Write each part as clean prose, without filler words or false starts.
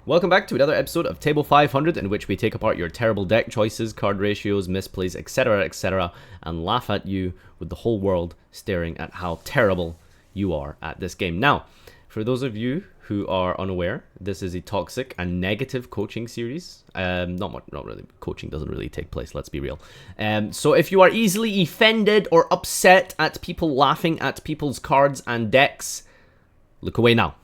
Welcome back to another episode of Table 500, in which we take apart your terrible deck choices, card ratios, misplays, etc, etc, and laugh at you with the whole world staring at how terrible you are at this game. Now, for those of you who are unaware, this is a toxic and negative coaching series. Not really. Coaching doesn't really take place, let's be real. So if you are easily offended or upset at people laughing at people's cards and decks, look away now.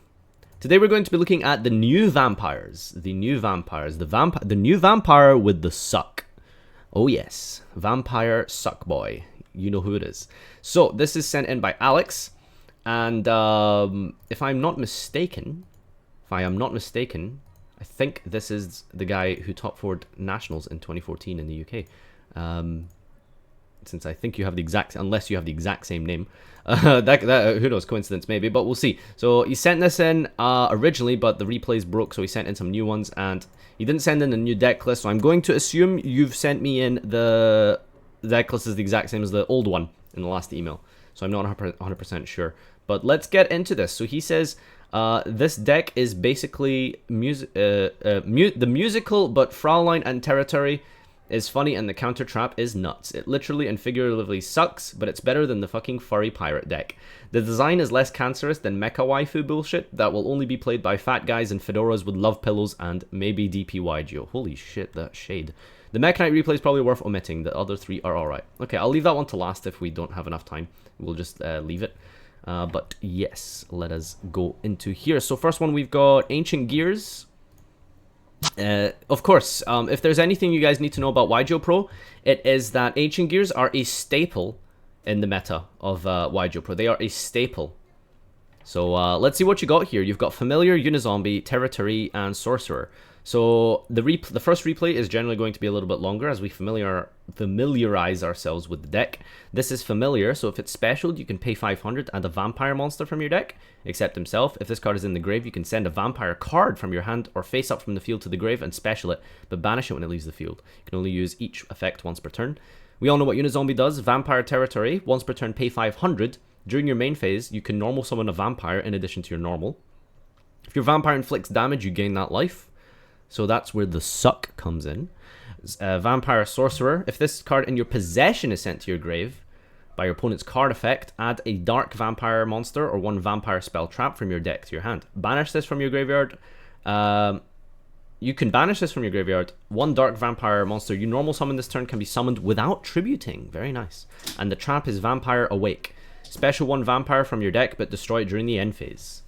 Today we're going to be looking at the new vampires. The new vampire with the suck. Oh yes, Vampire Suck Boy. You know who it is. So this is sent in by Alex, and if I am not mistaken, I think this is the guy who top 4'd Nationals in 2014 in the UK. Since I think you have the exact, unless you have the exact same name. Who knows, coincidence maybe, but we'll see. So he sent this in originally, but the replays broke, so he sent in some new ones, and he didn't send in a new deck list, so I'm going to assume you've sent me in the deck list is the exact same as the old one in the last email. So I'm not 100% sure. But let's get into this. So he says, this deck is basically the musical, but Fraulein and Territory is funny, and the counter trap is nuts. It literally and figuratively sucks, but it's better than the fucking furry pirate deck. The design is less cancerous than mecha waifu bullshit that will only be played by fat guys and fedoras with love pillows and maybe FarfaYGO. Holy shit, that shade. The Mech Knight replay is probably worth omitting. The other three are alright. Okay, I'll leave that one to last if we don't have enough time. We'll just leave it. But yes, let us go into here. So first one, we've got Ancient Gears. Of course, if there's anything you guys need to know about YGO Pro, it is that Ancient Gears are a staple in the meta of YGO Pro. They are a staple. So let's see what you got here. You've got Familiar, Unizombie, Territory, and Sorcerer. So the first replay is generally going to be a little bit longer as we familiarize ourselves with the deck. This is Familiar, so if it's specialed, you can pay 500 and a vampire monster from your deck, except himself. If this card is in the grave, you can send a vampire card from your hand or face up from the field to the grave and special it, but banish it when it leaves the field. You can only use each effect once per turn. We all know what Unizombie does. Vampire Territory, once per turn, pay 500. During your main phase, you can normal summon a vampire in addition to your normal. If your vampire inflicts damage, you gain that life. So that's where the suck comes in. Vampire Sorcerer. If this card in your possession is sent to your grave by your opponent's card effect, add a dark vampire monster or one vampire spell trap from your deck to your hand. Banish this from your graveyard. You can banish this from your graveyard. One dark vampire monster you normal summon this turn can be summoned without tributing. Very nice. And the trap is Vampire Awake. Special one vampire from your deck, but destroy it during the end phase.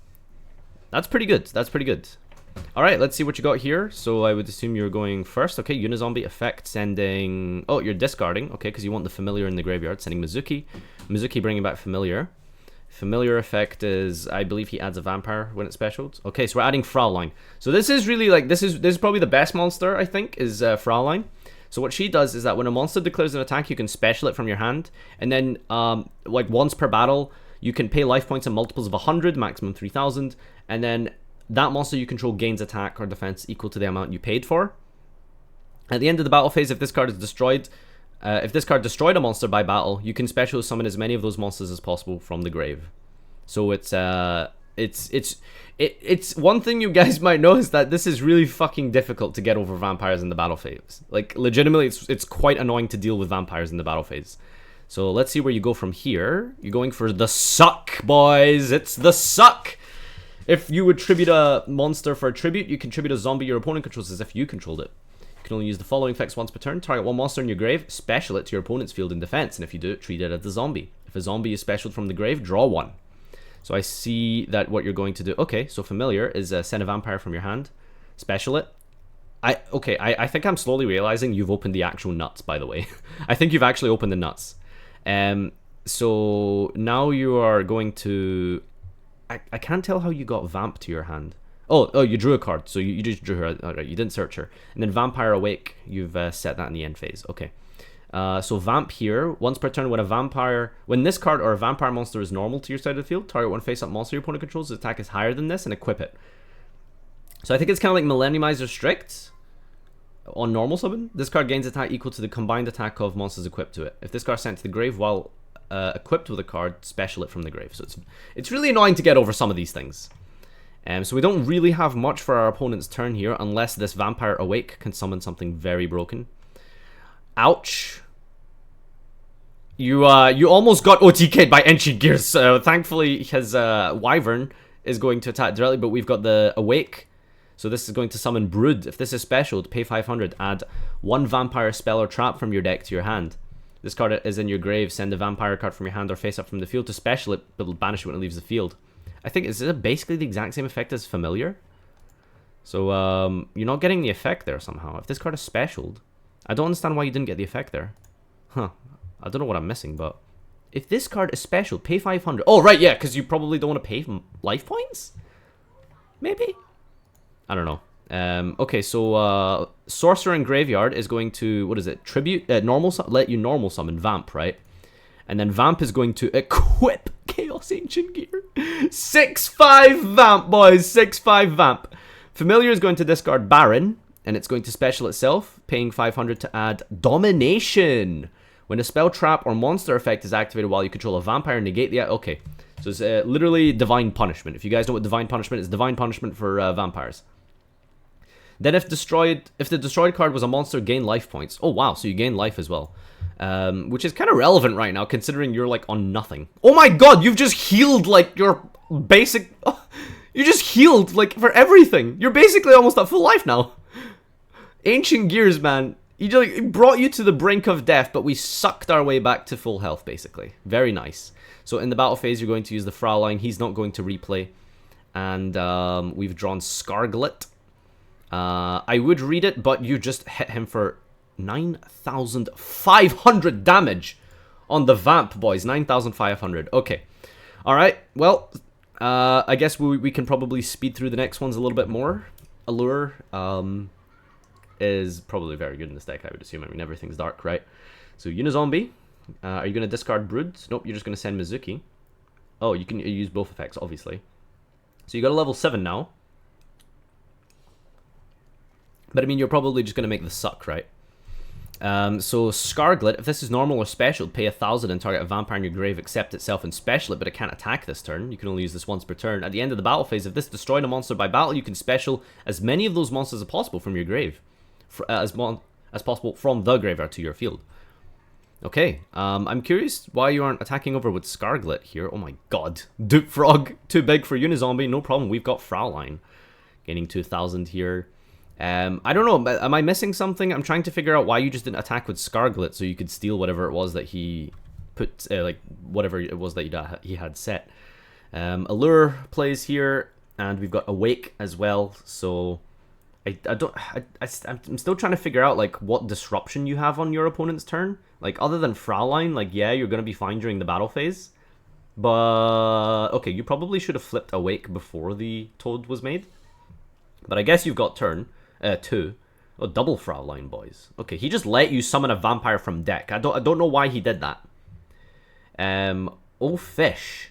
That's pretty good. That's pretty good. Alright, let's see what you got here. So I would assume you're going first. Okay, Unizombie effect sending... Oh, you're discarding. Okay, because you want the Familiar in the graveyard. Sending Mizuki. Mizuki bringing back Familiar. Familiar effect is... I believe he adds a vampire when it's specialed. Okay, so we're adding Fraulein. So this is really like... This is probably the best monster, I think, is Fraulein. So what she does is that when a monster declares an attack, you can special it from your hand. And then, like, once per battle, you can pay life points in multiples of 100, maximum 3,000. And then... that monster you control gains attack or defense equal to the amount you paid for. At the end of the battle phase, if this card is destroyed, if this card destroyed a monster by battle, you can special summon as many of those monsters as possible from the grave. So it's one thing you guys might know is that this is really fucking difficult to get over vampires in the battle phase. Like legitimately, it's quite annoying to deal with vampires in the battle phase. So let's see where you go from here. You're going for the suck, boys. It's the suck. If you would tribute a monster for a tribute, you can tribute a zombie your opponent controls as if you controlled it. You can only use the following effects once per turn. Target one monster in your grave, special it to your opponent's field in defense, and if you do it, treat it as a zombie. If a zombie is specialed from the grave, draw one. So I see that what you're going to do... Okay, so Familiar is send a vampire from your hand, special it. I think I'm slowly realizing you've opened the actual nuts, by the way. I think you've actually opened the nuts. So now you are going to... I can't tell how you got Vamp to your hand. Oh, you drew a card, so you just drew her. Alright, you didn't search her. And then Vampire Awake, you've set that in the end phase. Okay. So Vamp here, once per turn when this card or a vampire monster is normal to your side of the field, target one face-up monster your opponent controls, the attack is higher than this, and equip it. So I think it's kind of like Millenniumizer Strict on normal summon. This card gains attack equal to the combined attack of monsters equipped to it. If this card is sent to the grave while equipped with a card, special it from the grave. So it's really annoying to get over some of these things. So we don't really have much for our opponent's turn here, unless this Vampire Awake can summon something very broken. Ouch. You almost got OTK'd by Ancient Gears. Thankfully, his Wyvern is going to attack directly, but we've got the Awake. So this is going to summon Brood. If this is special, to pay 500, add 1 Vampire spell or trap from your deck to your hand. This card is in your grave. Send a Vampire card from your hand or face up from the field to special it, but it'll banish it when it leaves the field. I think, is it basically the exact same effect as Familiar? So, you're not getting the effect there somehow. If this card is specialed, I don't understand why you didn't get the effect there. Huh. I don't know what I'm missing, but... If this card is special, pay 500. Oh, right, yeah, because you probably don't want to pay life points? Maybe? I don't know. Okay, so Sorcerer in Graveyard is going to, what is it? Tribute, let you normal summon Vamp, right? And then Vamp is going to equip Chaos Ancient Gear. 6-5 Vamp, boys, 6-5 Vamp. Familiar is going to discard Baron, and it's going to special itself, paying 500 to add Domination. When a spell, trap, or monster effect is activated while you control a vampire, negate the... Okay, so it's literally Divine Punishment. If you guys know what Divine Punishment is, Divine Punishment for vampires. Then if the destroyed card was a monster, gain life points. Oh wow, so you gain life as well. Which is kind of relevant right now, considering you're like on nothing. Oh my god, you've just healed like your basic... You just healed like for everything. You're basically almost at full life now. Ancient Gears, man. He like brought you to the brink of death, but we sucked our way back to full health, basically. Very nice. So in the battle phase, you're going to use the Fraulein. He's not going to replay. And we've drawn Scarglet. I would read it, but you just hit him for 9,500 damage on the Vamp, boys. 9,500. Okay. Alright, well, I guess we can probably speed through the next ones a little bit more. Allure, is probably very good in this deck, I would assume. I mean, everything's dark, right? So, Unizombie. Are you going to discard Brood? Nope, you're just going to send Mizuki. Oh, you can use both effects, obviously. So, you got a level 7 now. But, I mean, you're probably just going to make the SUCC, right? So, Scarglet, if this is normal or special, pay 1,000 and target a vampire in your grave, accept itself and special it, but it can't attack this turn. You can only use this once per turn. At the end of the battle phase, if this destroyed a monster by battle, you can special as many of those monsters as possible from your grave. As possible from the graveyard to your field. Okay, I'm curious why you aren't attacking over with Scarglet here. Oh my god. Duke Frog, too big for Unizombie, no problem. We've got Fraulein gaining 2,000 here. I don't know, am I missing something? I'm trying to figure out why you just didn't attack with Scarglet so you could steal whatever it was that he put, like, whatever it was that he had set. Allure plays here, and we've got Awake as well, so... I'm still trying to figure out, like, what disruption you have on your opponent's turn. Like, other than Fraulein, like, yeah, you're going to be fine during the battle phase. But, okay, you probably should have flipped Awake before the Toad was made. But I guess you've got turn 2. Oh, double Fraulein, boys. Okay, he just let you summon a vampire from deck. I don't know why he did that. Oh, Fish.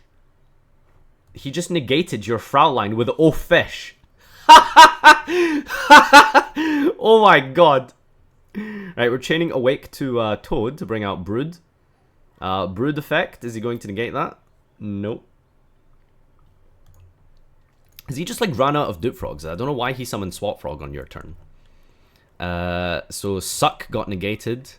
He just negated your Fraulein with Oh, Fish. Oh my god. Right, we're chaining Awake to Toad to bring out Brood. Brood effect, is he going to negate that? Nope. Has he just like run out of Dupe Frogs? I don't know why he summoned Swap Frog on your turn. So SUCC got negated.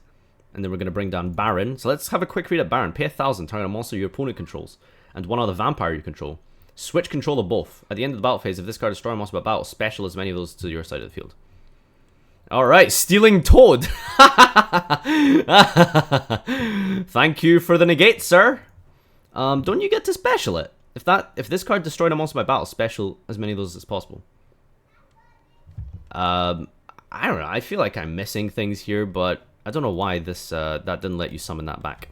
And then we're going to bring down Baron. So let's have a quick read at Baron. Pay 1,000, target a monster your opponent controls. And one other vampire you control. Switch control of both. At the end of the battle phase, if this card destroys a monster by battle, special as many of those to your side of the field. Alright, stealing Toad. Thank you for the negate, sir. Don't you get to special it? If this card destroyed a monster by battle, special as many of those as possible. I don't know, I feel like I'm missing things here, but I don't know why this that didn't let you summon that back.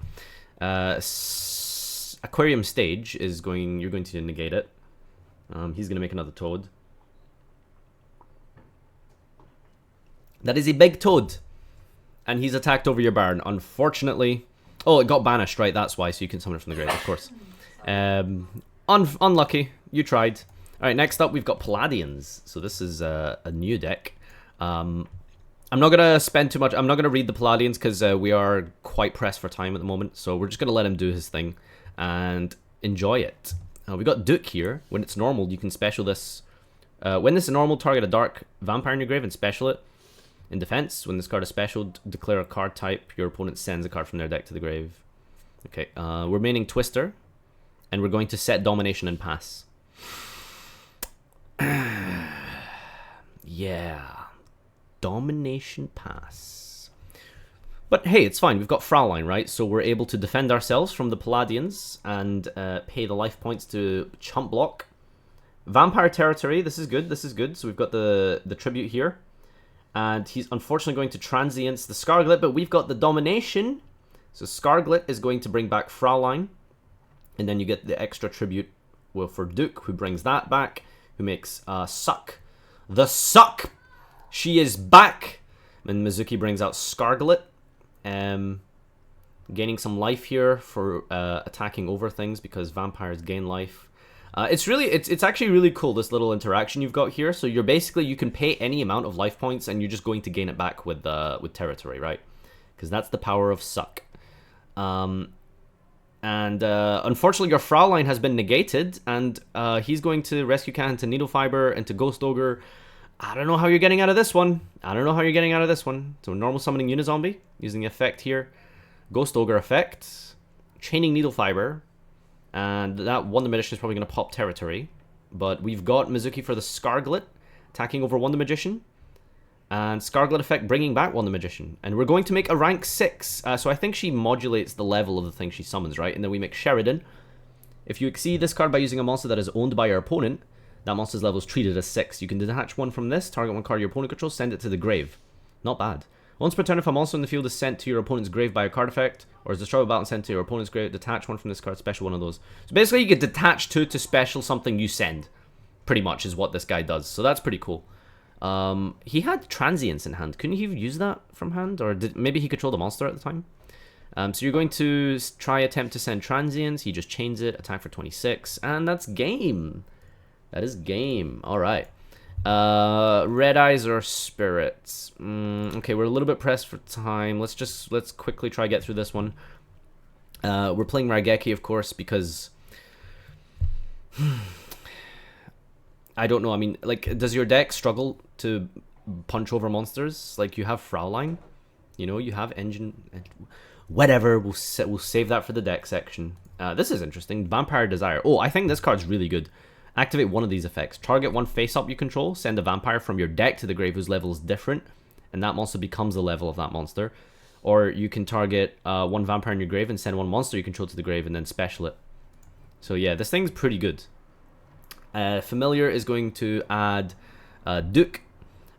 Aquarium Stage is going... You're going to negate it. He's going to make another Toad. That is a big Toad. And he's attacked over your Baron. Unfortunately... Oh, it got banished, right? That's why, so you can summon it from the grave, of course. Unlucky. You tried. Alright, next up we've got Palladians. So this is a new deck. I'm not going to spend too much... I'm not going to read the Palladians because we are quite pressed for time at the moment. So we're just going to let him do his thing and enjoy it. We got Duke here. When it's normal, you can special this When this is normal, target a dark vampire in your grave and special it. In defense, when this card is special, declare a card type. Your opponent sends a card from their deck to the grave. Okay, we're maining Twister, and we're going to set Domination and pass. Yeah, Domination pass. But hey, it's fine. We've got Fraulein, right? So we're able to defend ourselves from the Palladians and pay the life points to chump block. Vampire territory. This is good. This is good. So we've got the tribute here. And he's unfortunately going to transience the Scarglet, but we've got the Domination. So Scarglet is going to bring back Fraulein. And then you get the extra tribute for Duke, who brings that back, who makes SUCC. The SUCC! She is back! And Mizuki brings out Scarglet. Gaining some life here for attacking over things because vampires gain life. It's actually really cool, this little interaction you've got here. So you're basically, you can pay any amount of life points and you're just going to gain it back with territory, right? Because that's the power of SUCC. Unfortunately your Fraulein has been negated, and he's going to rescue Cat into Needle Fiber, into Ghost Ogre. I don't know how you're getting out of this one. So normal summoning Unizombie, using the effect here. Ghost Ogre effect. Chaining Needle Fiber. And that Wonder Magician is probably going to pop territory. But we've got Mizuki for the Scarglet, attacking over Wonder Magician. And Scarglet effect bringing back Wonder Magician. And we're going to make a rank 6. So I think she modulates the level of the thing she summons, right? And then we make Sheridan. If you exceed this card by using a monster that is owned by your opponent, that monster's level is treated as 6. You can detach one from this, target one card your opponent controls, send it to the grave. Not bad. Once per turn, if a monster in the field is sent to your opponent's grave by a card effect, or is destroyed by battle and sent to your opponent's grave, detach one from this card, special one of those. So basically you get detach two to special something you send. Pretty much is what this guy does. So that's pretty cool. He had Transience in hand. Couldn't he use that from hand? Or maybe he controlled a monster at the time? So you're going to try attempt to send Transience. He just chains it, attack for 26, and that's game. That is game. Alright. Red Eyes or Spirits? Okay, we're a little bit pressed for time. Let's quickly try get through this one. We're playing Raigeki, of course, because I don't know. I mean, like, does your deck struggle to punch over monsters? Like, you have Fraulein, you know, you have Engine, whatever. We'll save that for the deck section. This is interesting. Vampire Desire. Oh, I think this card's really good. Activate one of these effects. Target one face-up you control. Send a vampire from your deck to the grave whose level is different, and that monster becomes the level of that monster. Or you can target one vampire in your grave and send one monster you control to the grave and then special it. So yeah, this thing's pretty good. Familiar is going to add Duke.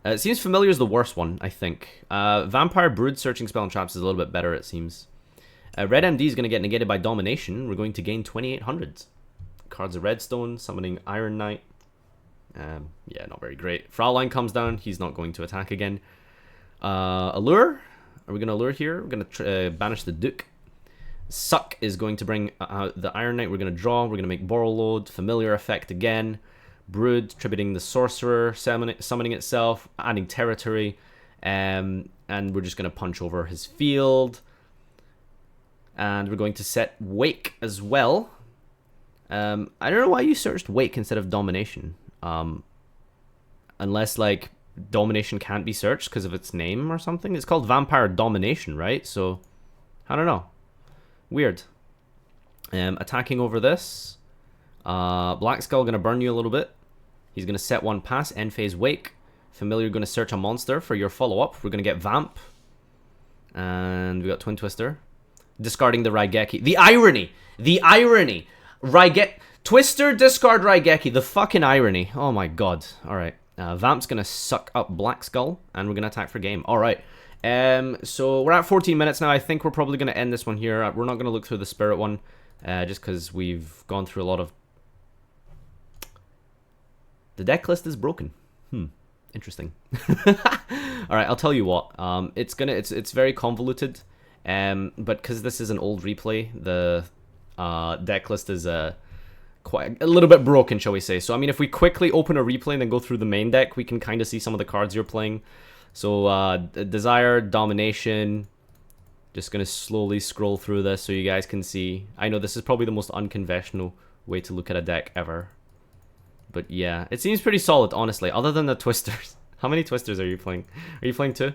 It seems Familiar is the worst one, I think. Vampire Brood Searching Spell and Traps is a little bit better, it seems. Red MD is going to get negated by Domination. We're going to gain 2800. Cards of Redstone, summoning Iron Knight. Yeah, not very great. Fraulein comes down. He's not going to attack again. Allure. Are we going to allure here? We're going to banish the Duke. SUCC is going to bring the Iron Knight. We're going to draw. We're going to make Borrow Load. Familiar effect again. Brood, tributing the Sorcerer, summoning itself, adding territory. And we're just going to punch over his field. And we're going to set Wake as well. I don't know why you searched Wake instead of Domination. Unless, like, Domination can't be searched because of its name or something. It's called Vampire Domination, right? So, I don't know. Weird. Attacking over this. Black Skull going to burn you a little bit. He's going to set one pass, end phase Wake. Familiar going to search a monster for your follow-up. We're going to get Vamp. And we got Twin Twister. Discarding the Raigeki. The irony! The irony! Twister, discard Raigeki. The fucking irony. Oh my god. Alright. Vamp's going to suck up Black Skull. And we're going to attack for game. Alright. So we're at 14 minutes now. I think we're probably going to end this one here. We're not going to look through the Spirit one. Just because we've gone through a lot of... The deck list is broken. Interesting. Alright, I'll tell you what. It's very convoluted. But because this is an old replay, the deck list is quite a little bit broken, shall we say. So, I mean, if we quickly open a replay and then go through the main deck, we can kind of see some of the cards you're playing. So, Desire, Domination. Just going to slowly scroll through this so you guys can see. I know this is probably the most unconventional way to look at a deck ever. But yeah, it seems pretty solid, honestly, other than the twisters. How many twisters are you playing? Are you playing 2?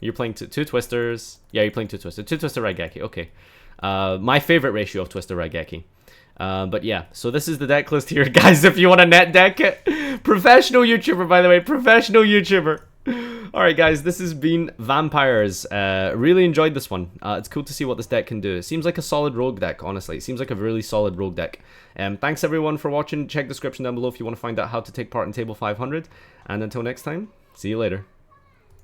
You're playing two twisters. Yeah, you're playing 2 twisters. 2 twister Raigeki, okay. My favorite ratio of twister Raigeki. But yeah, so this is the deck list here, guys. If you want a net deck it. Professional YouTuber, by the way. Professional YouTuber. Alright, guys, this has been Vampires. Really enjoyed this one. It's cool to see what this deck can do. It seems like a solid rogue deck, honestly. It seems like a really solid rogue deck. Thanks, everyone, for watching. Check the description down below if you want to find out how to take part in Table 500. And until next time, see you later.